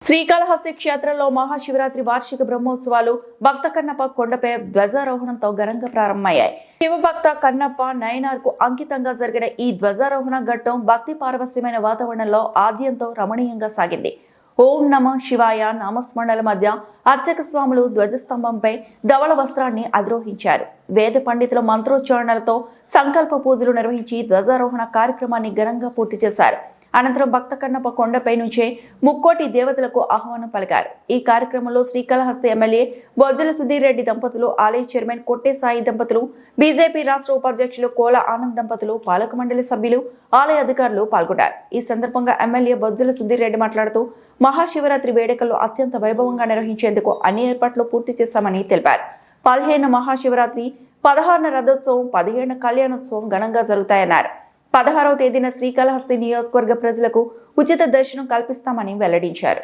శ్రీకాళహస్తి క్షేత్రంలో మహాశివరాత్రి వార్షిక బ్రహ్మోత్సవాలు భక్త కన్నప్ప కొండపై ధ్వజారోహణంతో ఘనంగా ప్రారంభమయ్యాయి. శివభక్త కన్నప్ప నయనార్కు అంకితంగా జరిగిన ఈ ధ్వజారోహణ ఘట్టం భక్తి పారవస్యమైన వాతావరణంలో ఆద్యంతో రమణీయంగా సాగింది. ఓం నమ శివాయ నామస్మరణల మధ్య అర్చక స్వాములు ధ్వజస్తంభంపై ధవళ వస్త్రాన్ని అధిరోహించారు. వేద పండితుల మంత్రోచ్చారణలతో సంకల్ప పూజలు నిర్వహించి ధ్వజారోహణ కార్యక్రమాన్ని ఘనంగా పూర్తి చేశారు. అనంతరం భక్త కన్నప్ప కొండపై నుంచే ముక్కోటి దేవతలకు ఆహ్వానం పలికారు. ఈ కార్యక్రమంలో శ్రీకాళహస్తి ఎమ్మెల్యే బొజ్జల సుధీర్ రెడ్డి దంపతులు, ఆలయ చైర్మన్ కొట్టే సాయి దంపతులు, బీజేపీ రాష్ట్ర ఉపాధ్యక్షులు కోల ఆనంద్ దంపతులు, పాలక మండలి సభ్యులు, ఆలయ అధికారులు పాల్గొన్నారు. ఈ సందర్భంగా ఎమ్మెల్యే బొజ్జల సుధీర్ రెడ్డి మాట్లాడుతూ మహాశివరాత్రి వేడుకలు అత్యంత వైభవంగా నిర్వహించేందుకు అన్ని ఏర్పాట్లు పూర్తి చేశామని తెలిపారు. 15న మహాశివరాత్రి, 16న రథోత్సవం, 17న కళ్యాణోత్సవం ఘనంగా జరుగుతాయన్నారు. 16వ తేదీన శ్రీకాళహస్తి నియోజకవర్గ ప్రజలకు ఉచిత దర్శనం కల్పిస్తామని వెల్లడించారు.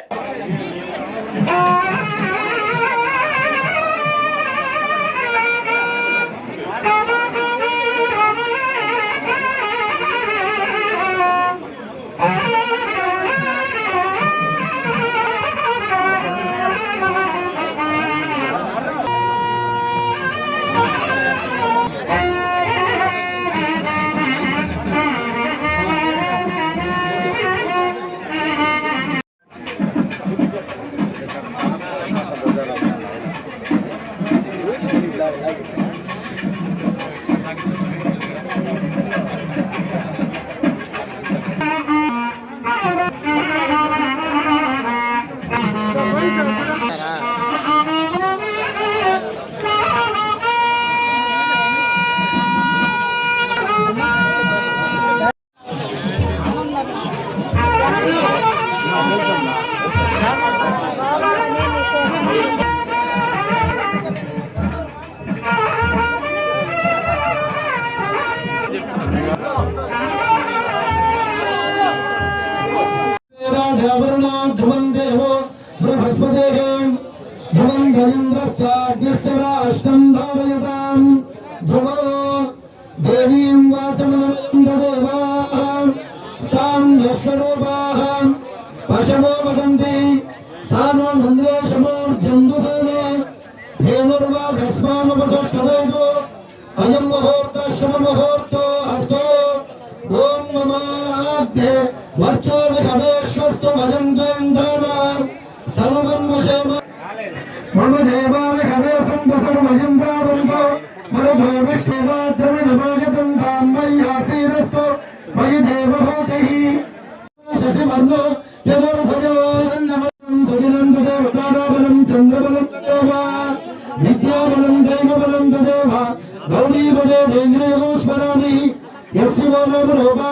ध्रुवं देवो बृहस्पतिः ध्रुवं धरीन्द्रश्चाग्निश्च राष्ट्रं धारयतां ध्रुवो देवीं वाचमदमयं ददेवाः स्तां यश्वरूपाः पशवो वदन्ति सा नो नन्द्रेशमोर्जन्दुहेने धेनुर्वाधस्मानुपसुष्ठदयतु अयं मुहूर्तः शुभमुहूर्तो हस्तो ॐ ममाद्ये वर्चो विहवेश्वस्तु भजन्त्वेन्द्रमा स्तनुगन्मुषेम मम देवा विहवे सन्तु सर्वयन्त्रावन्तो मरुधो विष्णुवाद्रविणमायतं धां मय्यासीरस्तु मयि देवभूतिः शशिवर्णो चतुर्भुजो अन्नमलं सुदिनं तदेवताराबलं चन्द्रबलं तदेव विद्याबलं दैवबलं तदेव गौरीपदे देन्द्रियो स्मरामि यस्य नामरूपा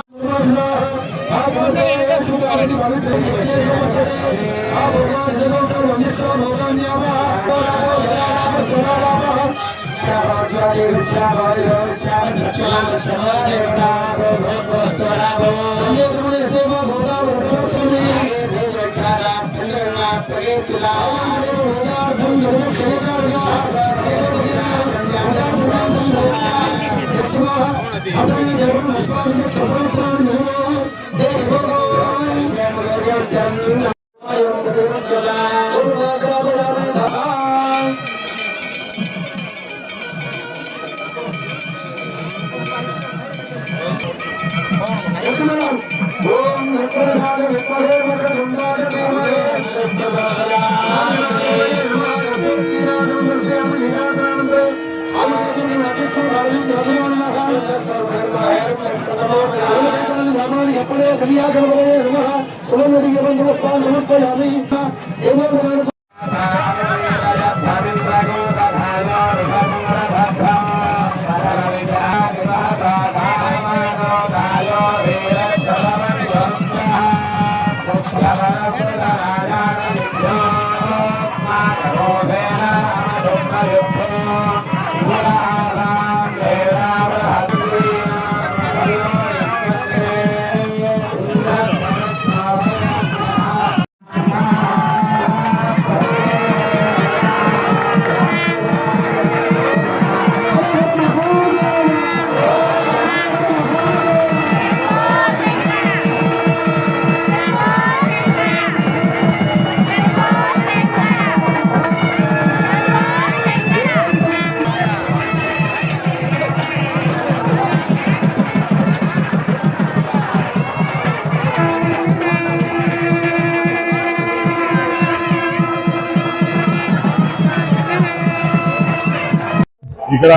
ఇక్కడ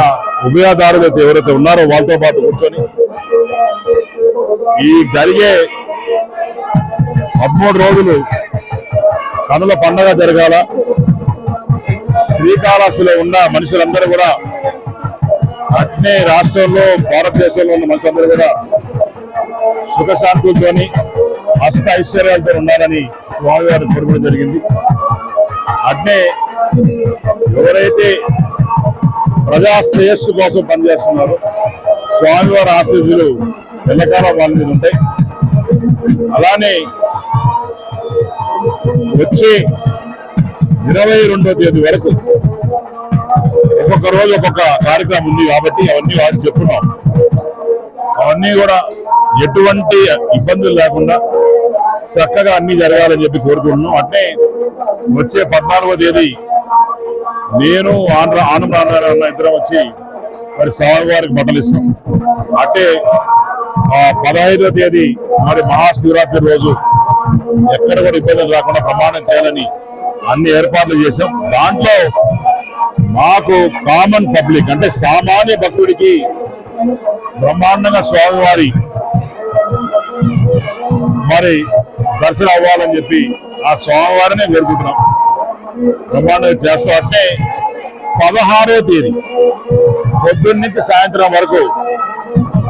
ఉభయదారులు ఎవరైతే ఉన్నారో వాళ్ళతో పాటు కూర్చొని ఈ జరిగే 13 రోజులు కనుల పండగ జరగాల. శ్రీకాళహస్తిలో ఉన్న మనుషులందరూ కూడా అట్నే రాష్ట్రంలో భారతదేశంలో ఉన్న మనుషులందరూ కూడా సుఖశాంతులతోని అష్ట ఐశ్వర్యాలతో ఉండాలని స్వామివారు కోరుకోవడం జరిగింది. అట్నే ఎవరైతే ప్రజా శ్రేయస్సు కోసం పనిచేస్తున్నారో స్వామివారి ఆశీస్సులు ఎల్లకాలం వాళ్ళ మీద ఉంటాయి. అలానే వచ్చే 22వ తేదీ వరకు ఒక్కొక్క రోజు ఒక్కొక్క కార్యక్రమం ఉంది కాబట్టి అవన్నీ వారికి చెప్పున్నాం. అవన్నీ కూడా ఎటువంటి ఇబ్బందులు లేకుండా చక్కగా అన్ని జరగాలని చెప్పి కోరుకుంటున్నాం. అంటే వచ్చే 14వ తేదీ నేను ఆనంద నారాయణ ఇద్దరం వచ్చి మరి స్వామివారికి బట్టలు ఇస్తాం. అంటే 15వ తేదీ మరి మహాశివరాత్రి రోజు ఎక్కడ కూడా ఇబ్బందులు రాకుండా ప్రమాణం చేయాలని అన్ని ఏర్పాట్లు చేశాం. దాంట్లో మాకు కామన్ పబ్లిక్ అంటే సామాన్య భక్తుడికి బ్రహ్మాండంగా స్వామివారి మరి దర్శనం అవ్వాలని చెప్పి ఆ స్వామివారినే కోరుకుంటున్నాం. బ్రహ్మాండంగా చేస్తాం. అంటే 16వ తేదీ పొద్దున్న నుంచి సాయంత్రం వరకు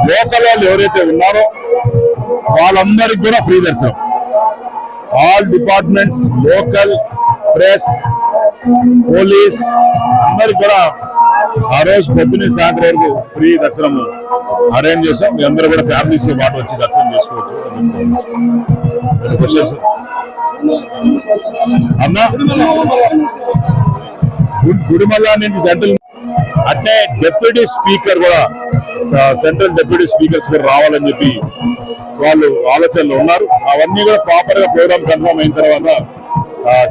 లోకల్ వాళ్ళు ఎవరైతే ఉన్నారో వాళ్ళందరికీ కూడా ఫ్రీ దర్శనం. All departments, local, press, police అందరికి కూడా ఆ రోజు పొద్దున్న సాయంత్రం వరకు ఫ్రీ దర్శనం అరేంజ్ చేసాం. మీ అందరూ కూడా ఫ్యామిలీస్ పాటు వచ్చి దర్శనం చేసుకోవచ్చు. అన్నా గుడిమల్ల నుంచి సెంట్రల్ అట్నే డిప్యూటీ స్పీకర్ కూడా సెంట్రల్ డిప్యూటీ స్పీకర్స్ కూడా రావాలని చెప్పి వాళ్ళు ఆలోచనలు ఉన్నారు. అవన్నీ కూడా ప్రాపర్ గా ప్రోగ్రామ్ కన్ఫర్మ్ అయిన తర్వాత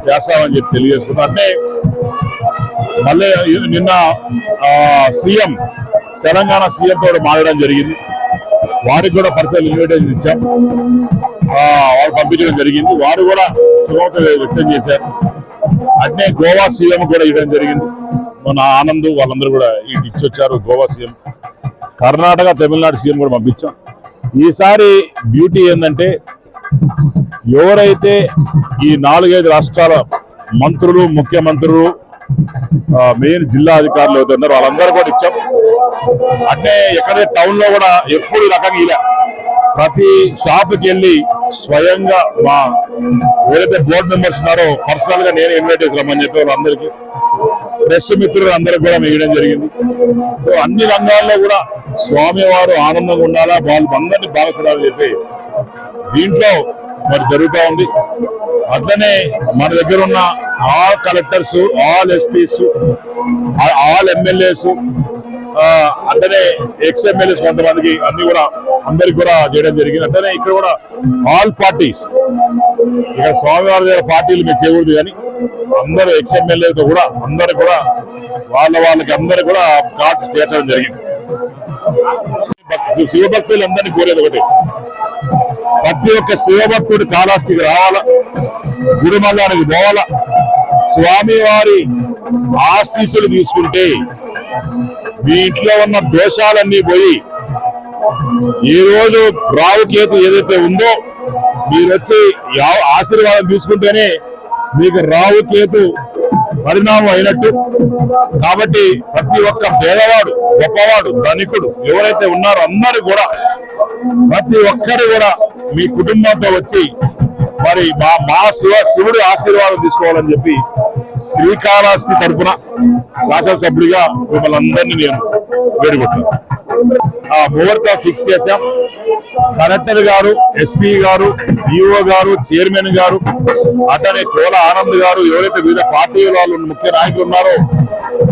చేస్తామని చెప్పి తెలియజేసుకున్నాం. అంటే మళ్ళీ నిన్న సీఎం తెలంగాణ సీఎం తోటి మాట్లాడడం జరిగింది. వారికి కూడా పర్సనల్ ఇన్విటేషన్ ఇచ్చాం. వారు పంపించడం జరిగింది. వారు కూడా శుభమత వ్యక్తం చేశారు. అట్నే గోవా సీఎం కూడా ఇవ్వడం జరిగింది. మన ఆనంద్ వాళ్ళందరూ కూడా ఇచ్చొచ్చారు. గోవా సీఎం, కర్ణాటక, తమిళనాడు సీఎం కూడా పంపించాం. ఈసారి బ్యూటీ ఏంటంటే ఎవరైతే ఈ 4-5 రాష్ట్రాల మంత్రులు, ముఖ్యమంత్రులు, మెయిన్ జిల్లా అధికారులు అవుతున్నారు వాళ్ళందరూ కూడా ఇచ్చాం. అంటే ఎక్కడే టౌన్ లో కూడా ఎప్పుడు రకంగా ఇలా ప్రతి షాప్కి వెళ్ళి స్వయంగా మా ఏదైతే బోర్డు మెంబర్స్ ఉన్నారో పర్సనల్ గా నేను ఇన్వైటేషన్ రమ్మని చెప్పి వాళ్ళందరికీ, ప్రెస్ మిత్రులు అందరికి కూడా వేయడం జరిగింది. సో అన్ని రంగాల్లో కూడా స్వామివారు ఆనందంగా ఉండాలా, వాళ్ళు అందరినీ బాగా చూడాలని చెప్పి దీంట్లో మరి జరుగుతూ ఉంది. అట్లనే మన దగ్గర ఉన్న all collectors, all SPs, all MLAs, అట్లనే ఎక్స్ఎమ్మెల్యేస్ కొంతమందికి అన్ని కూడా అందరికి కూడా చేయడం జరిగింది. అట్లనే ఇక్కడ కూడా ఆల్ పార్టీస్, ఇక్కడ స్వామివారి దగ్గర పార్టీలు మీకు చేయకూడదు కానీ అందరూ ఎక్స్ఎమ్మెల్యేతో కూడా అందరు కూడా వాళ్ళకి అందరు కూడా కార్డ్స్ చేర్చడం జరిగింది. శివభక్తులందరినీ కోరేది ఒకటి, ప్రతి ఒక్క శివభక్తుడు కాళహస్తికి రావాలా, గుడిమల్లానికి పోవాలా, స్వామివారి ఆశీస్సులు తీసుకుంటే మీ ఇంట్లో ఉన్న దోషాలన్నీ పోయి ఈ రోజు రావుకేతు ఏదైతే ఉందో మీరు వచ్చి ఆశీర్వాదం తీసుకుంటేనే మీకు రావుకేతు పరిణామం అయినట్టు. కాబట్టి ప్రతి ఒక్క పేదవాడు, గొప్పవాడు, ధనికుడు ఎవరైతే ఉన్నారో అందరూ కూడా ప్రతి ఒక్కరు కూడా మీ కుటుంబంతో వచ్చి మరి మా శివుడి ఆశీర్వాదం తీసుకోవాలని చెప్పి శ్రీకాళహస్తి తరఫున శాసనసభ్యుడిగా మిమ్మల్ని అందరినీ నేను వేడుకుంటున్నాను. ఆ ముహూర్తం ఫిక్స్ చేశాం. కలెక్టర్ గారు, ఎస్పీ గారు, ఈఓ గారు, చైర్మన్ గారు, అతని కోల ఆనంద్ గారు, ఎవరైతే వివిధ పార్టీల వాళ్ళు ముఖ్య నాయకులు ఉన్నారో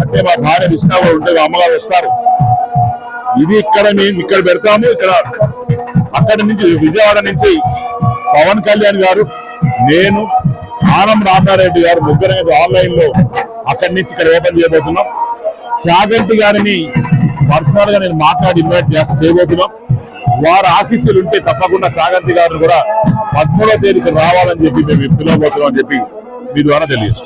అంటే మా భార్య విష్ణు గారు ఉంటే అమ్మగారు వస్తారు. ఇది ఇక్కడ మేము ఇక్కడ పెడతాము. ఇక్కడ అక్కడి నుంచి విజయవాడ నుంచి పవన్ కళ్యాణ్ గారు, నేను, ఆనం రామారెడ్డి గారు ముగ్గురు ఆన్లైన్ లో అక్కడి నుంచి ఇక్కడ ఓపెన్ చేయబోతున్నాం. చాగంటి గారిని పర్సనల్ గా నేను మాట్లాడి ఇన్వైట్ చేయబోతున్నాం. వారి ఆశీస్సులు ఉంటే తప్పకుండా చాగంటి గారిని కూడా 13వ తేదీకి రావాలని చెప్పి మేము పిలవబోతున్నాం అని చెప్పి మీ ద్వారా తెలియజేస్తాం.